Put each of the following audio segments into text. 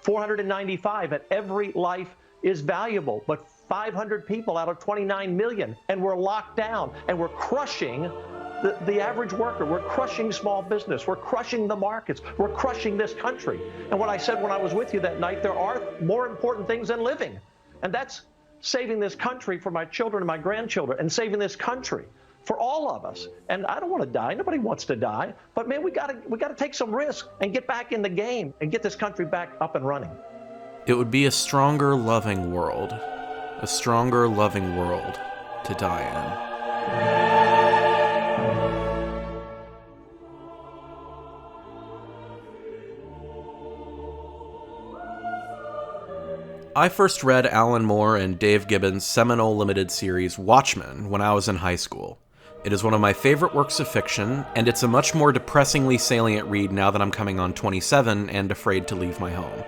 495, and every life is valuable, but 500 people out of 29 million, and we're locked down, and we're crushing the average worker. We're crushing small business. We're crushing the markets. We're crushing this country. And what I said when I was with you that night, there are more important things than living, and that's saving this country for my children and my grandchildren, and saving this country for all of us. And I don't want to die. Nobody wants to die. But man, we gotta take some risk and get back in the game and get this country back up and running. It would be a stronger, loving world. A stronger, loving world to die in. I first read Alan Moore and Dave Gibbons' seminal limited series Watchmen when I was in high school. It is one of my favorite works of fiction, and it's a much more depressingly salient read now that I'm coming on 27 and afraid to leave my home.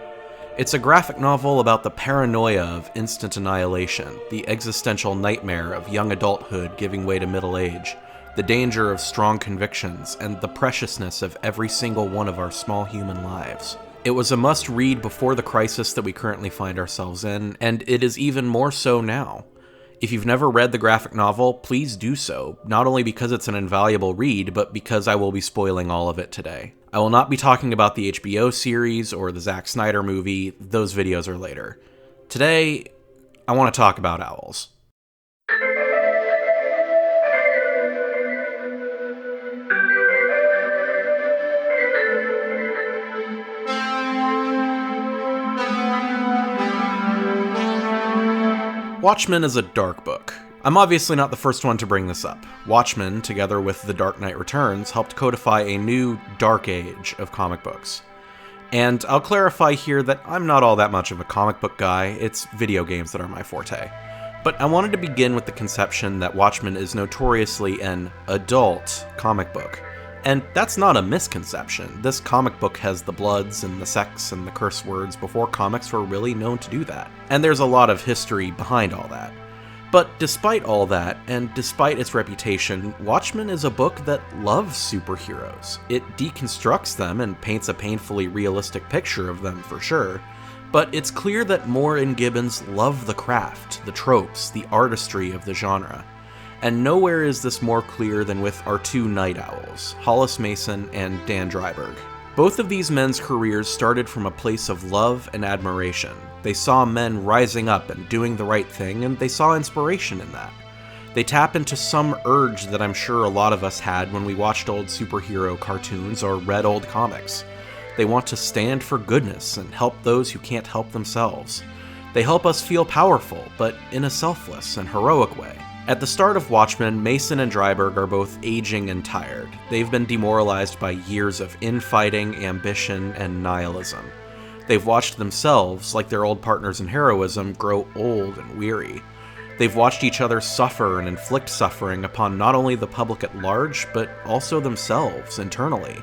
It's a graphic novel about the paranoia of instant annihilation, the existential nightmare of young adulthood giving way to middle age, the danger of strong convictions, and the preciousness of every single one of our small human lives. It was a must-read before the crisis that we currently find ourselves in, and it is even more so now. If you've never read the graphic novel, please do so, not only because it's an invaluable read, but because I will be spoiling all of it today. I will not be talking about the HBO series or the Zack Snyder movie, those videos are later. Today, I want to talk about owls. Watchmen is a dark book. I'm obviously not the first one to bring this up. Watchmen, together with The Dark Knight Returns, helped codify a new, dark age of comic books. And I'll clarify here that I'm not all that much of a comic book guy, it's video games that are my forte. But I wanted to begin with the conception that Watchmen is notoriously an adult comic book. And that's not a misconception. This comic book has the bloods and the sex and the curse words before comics were really known to do that. And there's a lot of history behind all that. But despite all that, and despite its reputation, Watchmen is a book that loves superheroes. It deconstructs them and paints a painfully realistic picture of them for sure, but it's clear that Moore and Gibbons love the craft, the tropes, the artistry of the genre. And nowhere is this more clear than with our two Nite Owls, Hollis Mason and Dan Dreiberg. Both of these men's careers started from a place of love and admiration. They saw men rising up and doing the right thing, and they saw inspiration in that. They tap into some urge that I'm sure a lot of us had when we watched old superhero cartoons or read old comics. They want to stand for goodness and help those who can't help themselves. They help us feel powerful, but in a selfless and heroic way. At the start of Watchmen, Mason and Dreiberg are both aging and tired. They've been demoralized by years of infighting, ambition, and nihilism. They've watched themselves, like their old partners in heroism, grow old and weary. They've watched each other suffer and inflict suffering upon not only the public at large, but also themselves internally.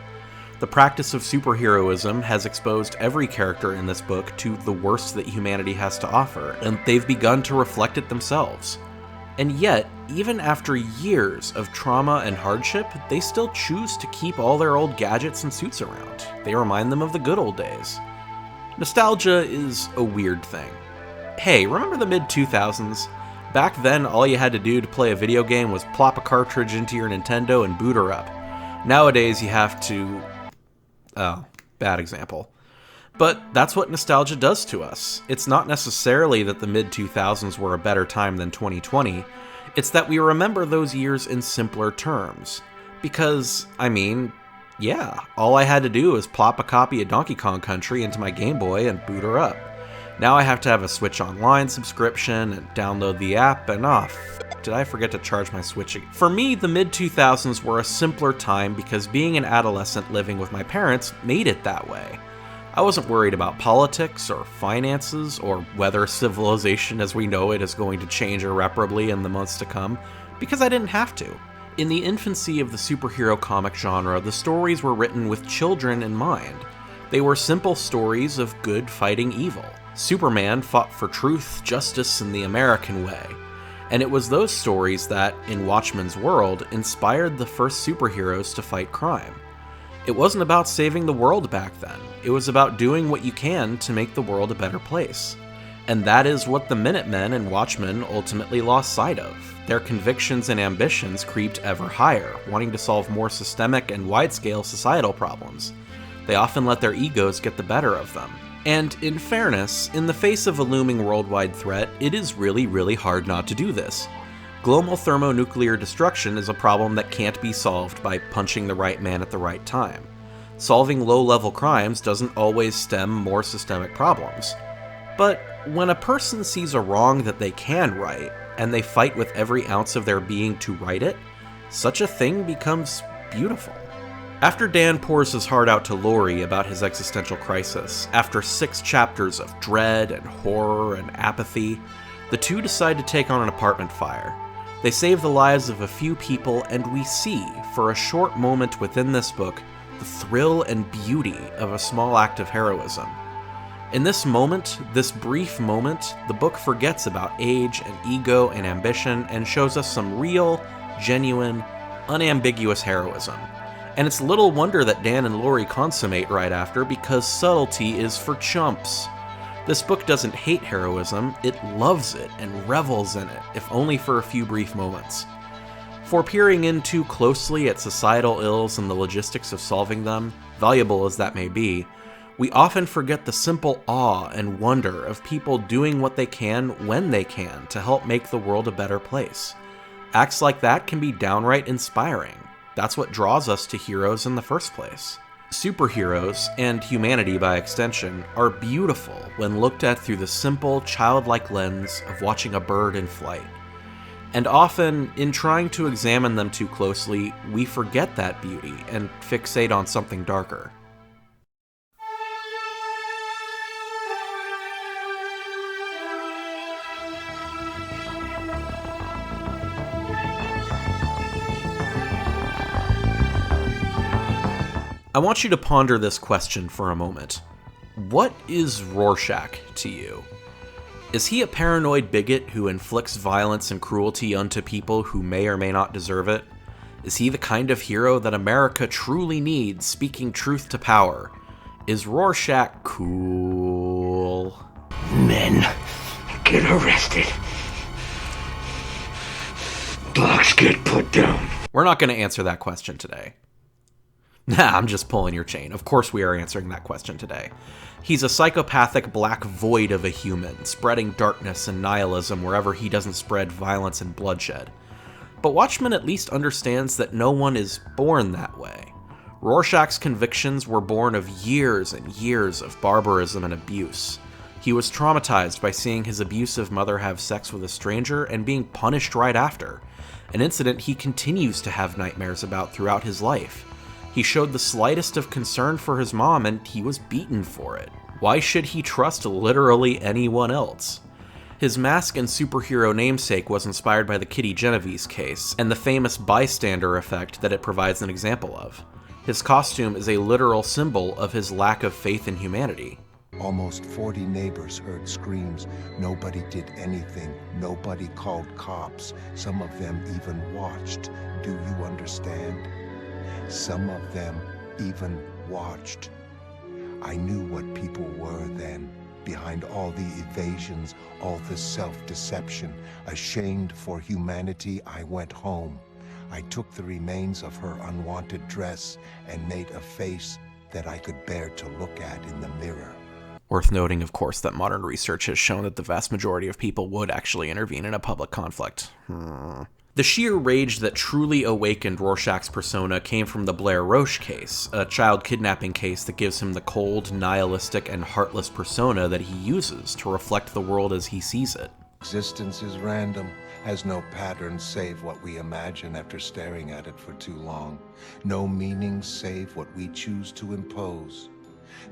The practice of superheroism has exposed every character in this book to the worst that humanity has to offer, and they've begun to reflect it themselves. And yet, even after years of trauma and hardship, they still choose to keep all their old gadgets and suits around. They remind them of the good old days. Nostalgia is a weird thing. Hey, remember the mid-2000s? Back then, all you had to do to play a video game was plop a cartridge into your Nintendo and boot her up. Nowadays, you have to... Oh, bad example. But that's what nostalgia does to us. It's not necessarily that the mid-2000s were a better time than 2020, it's that we remember those years in simpler terms. Because, yeah, all I had to do was plop a copy of Donkey Kong Country into my Game Boy and boot her up. Now I have to have a Switch Online subscription and download the app, and did I forget to charge my Switch again? For me, the mid-2000s were a simpler time because being an adolescent living with my parents made it that way. I wasn't worried about politics or finances or whether civilization as we know it is going to change irreparably in the months to come, because I didn't have to. In the infancy of the superhero comic genre, the stories were written with children in mind. They were simple stories of good fighting evil. Superman fought for truth, justice, and the American way. And it was those stories that, in Watchmen's world, inspired the first superheroes to fight crime. It wasn't about saving the world back then. It was about doing what you can to make the world a better place. And that is what the Minutemen and Watchmen ultimately lost sight of. Their convictions and ambitions creeped ever higher, wanting to solve more systemic and wide-scale societal problems. They often let their egos get the better of them. And in fairness, in the face of a looming worldwide threat, it is really hard not to do this. Global thermonuclear destruction is a problem that can't be solved by punching the right man at the right time. Solving low-level crimes doesn't always stem more systemic problems. But when a person sees a wrong that they can right, and they fight with every ounce of their being to right it, such a thing becomes beautiful. After Dan pours his heart out to Laurie about his existential crisis, after 6 chapters of dread and horror and apathy, the two decide to take on an apartment fire. They save the lives of a few people, and we see, for a short moment within this book, the thrill and beauty of a small act of heroism. In this moment, this brief moment, the book forgets about age and ego and ambition and shows us some real, genuine, unambiguous heroism. And it's little wonder that Dan and Laurie consummate right after, because subtlety is for chumps. This book doesn't hate heroism, it loves it and revels in it, if only for a few brief moments. For peering in too closely at societal ills and the logistics of solving them, valuable as that may be, we often forget the simple awe and wonder of people doing what they can when they can to help make the world a better place. Acts like that can be downright inspiring. That's what draws us to heroes in the first place. Superheroes, and humanity by extension, are beautiful when looked at through the simple, childlike lens of watching a bird in flight. And often, in trying to examine them too closely, we forget that beauty and fixate on something darker. I want you to ponder this question for a moment. What is Rorschach to you? Is he a paranoid bigot who inflicts violence and cruelty unto people who may or may not deserve it? Is he the kind of hero that America truly needs, speaking truth to power? Is Rorschach cool? Men, get arrested. Dogs get put down. We're not going to answer that question today. Nah, I'm just pulling your chain. Of course we are answering that question today. He's a psychopathic black void of a human, spreading darkness and nihilism wherever he doesn't spread violence and bloodshed. But Watchmen at least understands that no one is born that way. Rorschach's convictions were born of years and years of barbarism and abuse. He was traumatized by seeing his abusive mother have sex with a stranger and being punished right after, an incident he continues to have nightmares about throughout his life. He showed the slightest of concern for his mom, and he was beaten for it. Why should he trust literally anyone else? His mask and superhero namesake was inspired by the Kitty Genovese case, and the famous bystander effect that it provides an example of. His costume is a literal symbol of his lack of faith in humanity. Almost 40 neighbors heard screams. Nobody did anything. Nobody called cops. Some of them even watched. Do you understand? Some of them even watched. I knew what people were then. Behind all the evasions, all the self-deception, ashamed for humanity, I went home. I took the remains of her unwanted dress and made a face that I could bear to look at in the mirror. Worth noting, of course, that modern research has shown that the vast majority of people would actually intervene in a public conflict. The sheer rage that truly awakened Rorschach's persona came from the Blair Roche case, a child kidnapping case that gives him the cold, nihilistic, and heartless persona that he uses to reflect the world as he sees it. Existence is random, has no pattern save what we imagine after staring at it for too long. No meaning save what we choose to impose.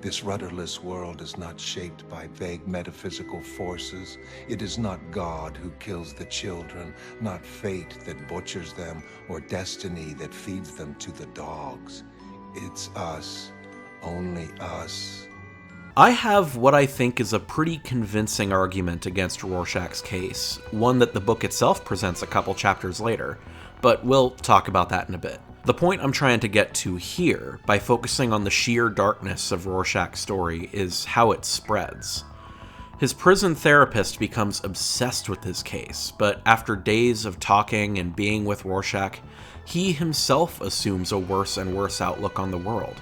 This rudderless world is not shaped by vague metaphysical forces. It is not God who kills the children, not fate that butchers them, or destiny that feeds them to the dogs. It's us, only us. I have what I think is a pretty convincing argument against Rorschach's case, one that the book itself presents a couple chapters later, but we'll talk about that in a bit. The point I'm trying to get to here, by focusing on the sheer darkness of Rorschach's story, is how it spreads. His prison therapist becomes obsessed with his case, but after days of talking and being with Rorschach, he himself assumes a worse and worse outlook on the world.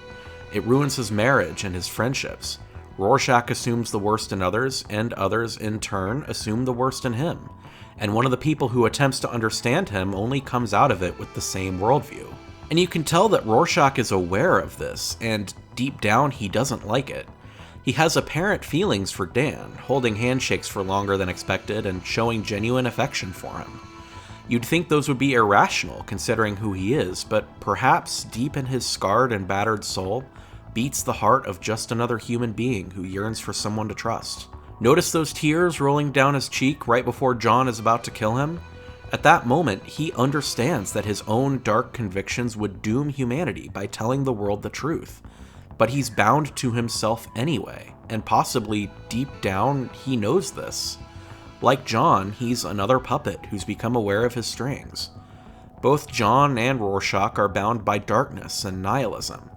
It ruins his marriage and his friendships. Rorschach assumes the worst in others, and others, in turn, assume the worst in him. And one of the people who attempts to understand him only comes out of it with the same worldview. And you can tell that Rorschach is aware of this, and deep down he doesn't like it. He has apparent feelings for Dan, holding handshakes for longer than expected and showing genuine affection for him. You'd think those would be irrational considering who he is, but perhaps deep in his scarred and battered soul beats the heart of just another human being who yearns for someone to trust. Notice those tears rolling down his cheek right before John is about to kill him? At that moment, he understands that his own dark convictions would doom humanity by telling the world the truth. But he's bound to himself anyway, and possibly deep down, he knows this. Like John, he's another puppet who's become aware of his strings. Both John and Rorschach are bound by darkness and nihilism.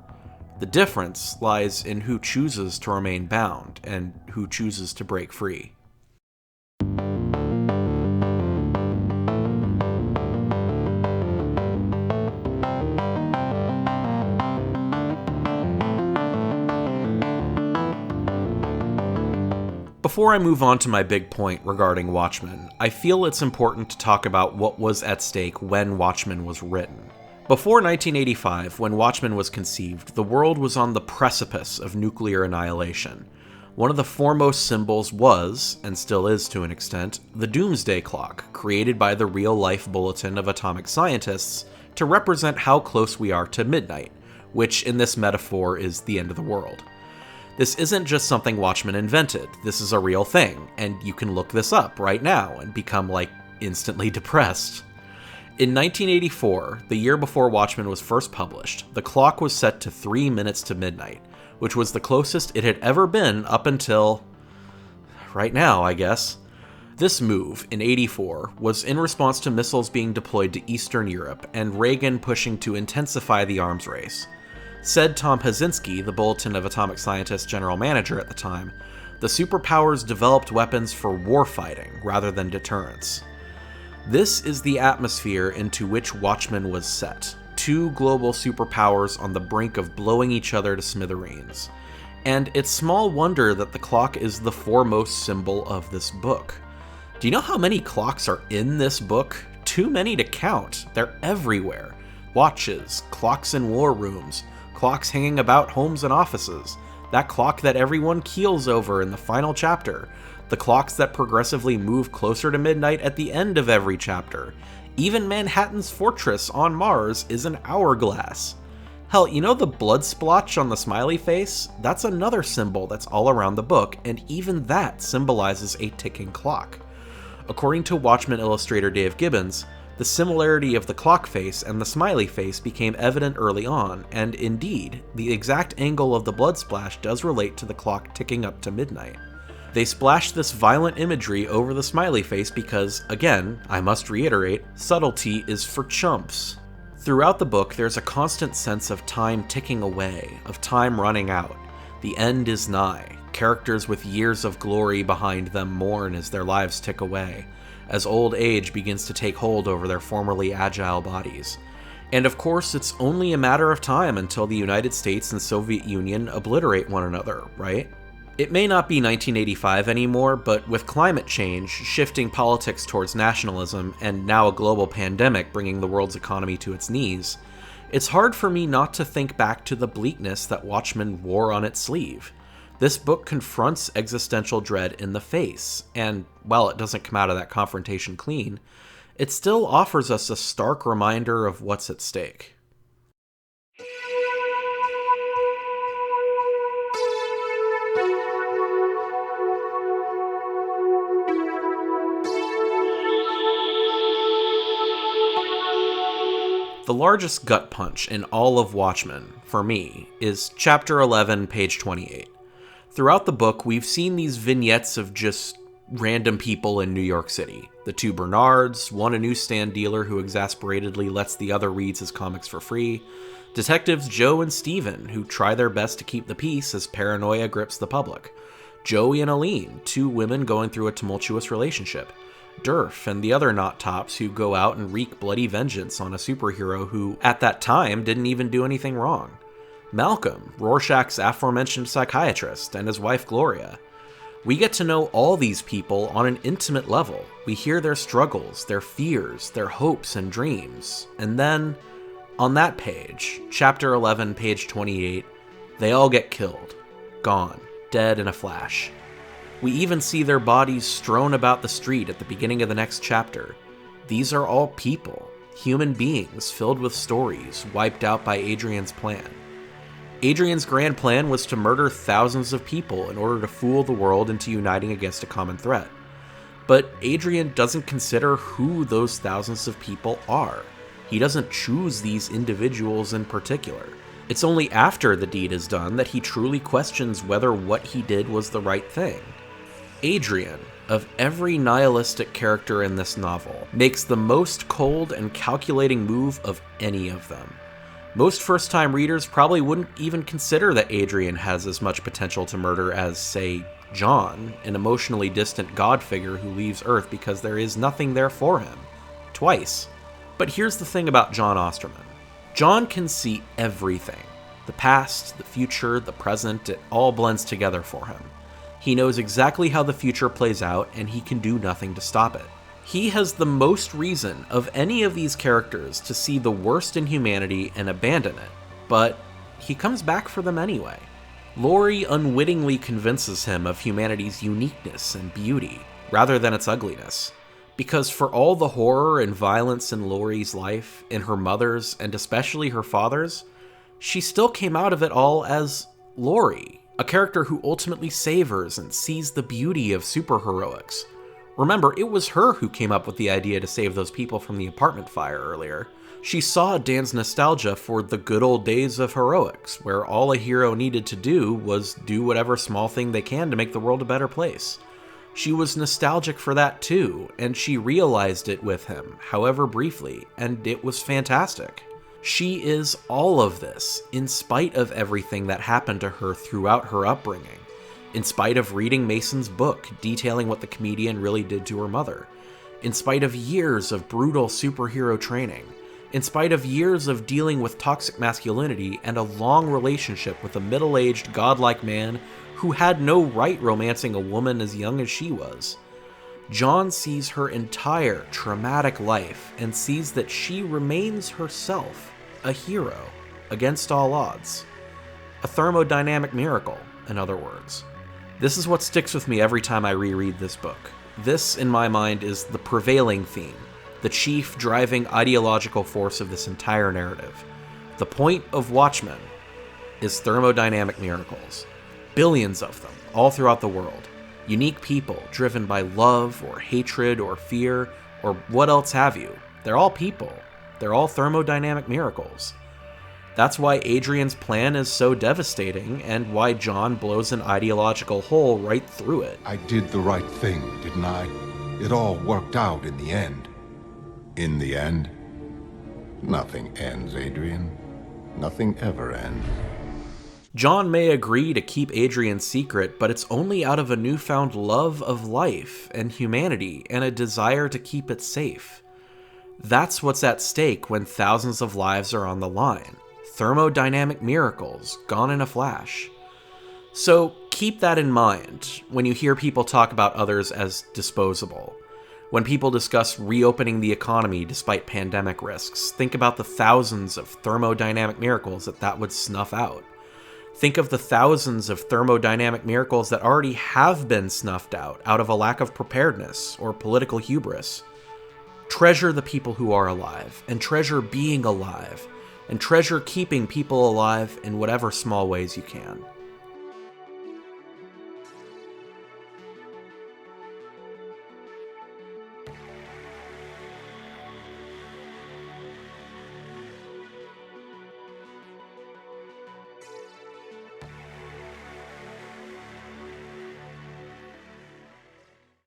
The difference lies in who chooses to remain bound and who chooses to break free. Before I move on to my big point regarding Watchmen, I feel it's important to talk about what was at stake when Watchmen was written. Before 1985, when Watchmen was conceived, the world was on the precipice of nuclear annihilation. One of the foremost symbols was, and still is to an extent, the Doomsday Clock, created by the real-life Bulletin of Atomic Scientists to represent how close we are to midnight, which in this metaphor is the end of the world. This isn't just something Watchmen invented, this is a real thing, and you can look this up right now and become, instantly depressed. In 1984, the year before Watchmen was first published, the clock was set to 3 minutes to midnight, which was the closest it had ever been up until right now, I guess. This move, in '84, was in response to missiles being deployed to Eastern Europe and Reagan pushing to intensify the arms race. Said Tom Hazinski, the Bulletin of Atomic Scientists general manager at the time, the superpowers developed weapons for warfighting rather than deterrence. This is the atmosphere into which Watchmen was set. Two global superpowers on the brink of blowing each other to smithereens. And it's small wonder that the clock is the foremost symbol of this book. Do you know how many clocks are in this book? Too many to count. They're everywhere. Watches, clocks in war rooms, clocks hanging about homes and offices, that clock that everyone keels over in the final chapter, the clocks that progressively move closer to midnight at the end of every chapter. Even Manhattan's fortress on Mars is an hourglass. Hell, you know the blood splotch on the smiley face? That's another symbol that's all around the book, and even that symbolizes a ticking clock. According to Watchmen illustrator Dave Gibbons, the similarity of the clock face and the smiley face became evident early on, and indeed, the exact angle of the blood splash does relate to the clock ticking up to midnight. They splashed this violent imagery over the smiley face because, again, I must reiterate, subtlety is for chumps. Throughout the book, there's a constant sense of time ticking away, of time running out. The end is nigh. Characters with years of glory behind them mourn as their lives tick away, as old age begins to take hold over their formerly agile bodies. And of course, it's only a matter of time until the United States and Soviet Union obliterate one another, right? It may not be 1985 anymore, but with climate change, shifting politics towards nationalism, and now a global pandemic bringing the world's economy to its knees, it's hard for me not to think back to the bleakness that Watchmen wore on its sleeve. This book confronts existential dread in the face, and while it doesn't come out of that confrontation clean, it still offers us a stark reminder of what's at stake. The largest gut punch in all of Watchmen, for me, is Chapter 11, page 28. Throughout the book, we've seen these vignettes of just random people in New York City. The two Bernards, one a newsstand dealer who exasperatedly lets the other read his comics for free, detectives Joe and Steven, who try their best to keep the peace as paranoia grips the public, Joey and Aline, two women going through a tumultuous relationship, Durf and the other not tops who go out and wreak bloody vengeance on a superhero who, at that time, didn't even do anything wrong, Malcolm, Rorschach's aforementioned psychiatrist, and his wife Gloria. We get to know all these people on an intimate level. We hear their struggles, their fears, their hopes and dreams. And then, on that page, chapter 11, page 28, they all get killed. Gone. Dead in a flash. We even see their bodies strewn about the street at the beginning of the next chapter. These are all people, human beings filled with stories wiped out by Adrian's plan. Adrian's grand plan was to murder thousands of people in order to fool the world into uniting against a common threat. But Adrian doesn't consider who those thousands of people are. He doesn't choose these individuals in particular. It's only after the deed is done that he truly questions whether what he did was the right thing. Adrian, of every nihilistic character in this novel, makes the most cold and calculating move of any of them. Most first-time readers probably wouldn't even consider that Adrian has as much potential to murder as, say, John, an emotionally distant god figure who leaves Earth because there is nothing there for him. Twice. But here's the thing about John Osterman. John can see everything. The past, the future, the present, it all blends together for him. He knows exactly how the future plays out, and he can do nothing to stop it. He has the most reason of any of these characters to see the worst in humanity and abandon it, but he comes back for them anyway. Laurie unwittingly convinces him of humanity's uniqueness and beauty, rather than its ugliness. Because for all the horror and violence in Laurie's life, in her mother's, and especially her father's, she still came out of it all as Laurie, a character who ultimately savors and sees the beauty of superheroics. Remember, it was her who came up with the idea to save those people from the apartment fire earlier. She saw Dan's nostalgia for the good old days of heroics, where all a hero needed to do was do whatever small thing they can to make the world a better place. She was nostalgic for that too, and she realized it with him, however briefly, and it was fantastic. She is all of this, in spite of everything that happened to her throughout her upbringing. In spite of reading Mason's book detailing what the comedian really did to her mother, in spite of years of brutal superhero training, in spite of years of dealing with toxic masculinity and a long relationship with a middle-aged godlike man who had no right romancing a woman as young as she was, John sees her entire traumatic life and sees that she remains herself, a hero, against all odds. A thermodynamic miracle, in other words. This is what sticks with me every time I reread this book. This, in my mind, is the prevailing theme, the chief driving ideological force of this entire narrative. The point of Watchmen is thermodynamic miracles. Billions of them, all throughout the world. Unique people driven by love or hatred or fear or what else have you. They're all people. They're all thermodynamic miracles. That's why Adrian's plan is so devastating, and why John blows an ideological hole right through it. I did the right thing, didn't I? It all worked out in the end. In the end? Nothing ends, Adrian. Nothing ever ends. John may agree to keep Adrian's secret, but it's only out of a newfound love of life and humanity and a desire to keep it safe. That's what's at stake when thousands of lives are on the line. Thermodynamic miracles, gone in a flash. So keep that in mind when you hear people talk about others as disposable. When people discuss reopening the economy despite pandemic risks, think about the thousands of thermodynamic miracles that would snuff out. Think of the thousands of thermodynamic miracles that already have been snuffed out of a lack of preparedness or political hubris. Treasure the people who are alive, and treasure being alive, and treasure keeping people alive in whatever small ways you can.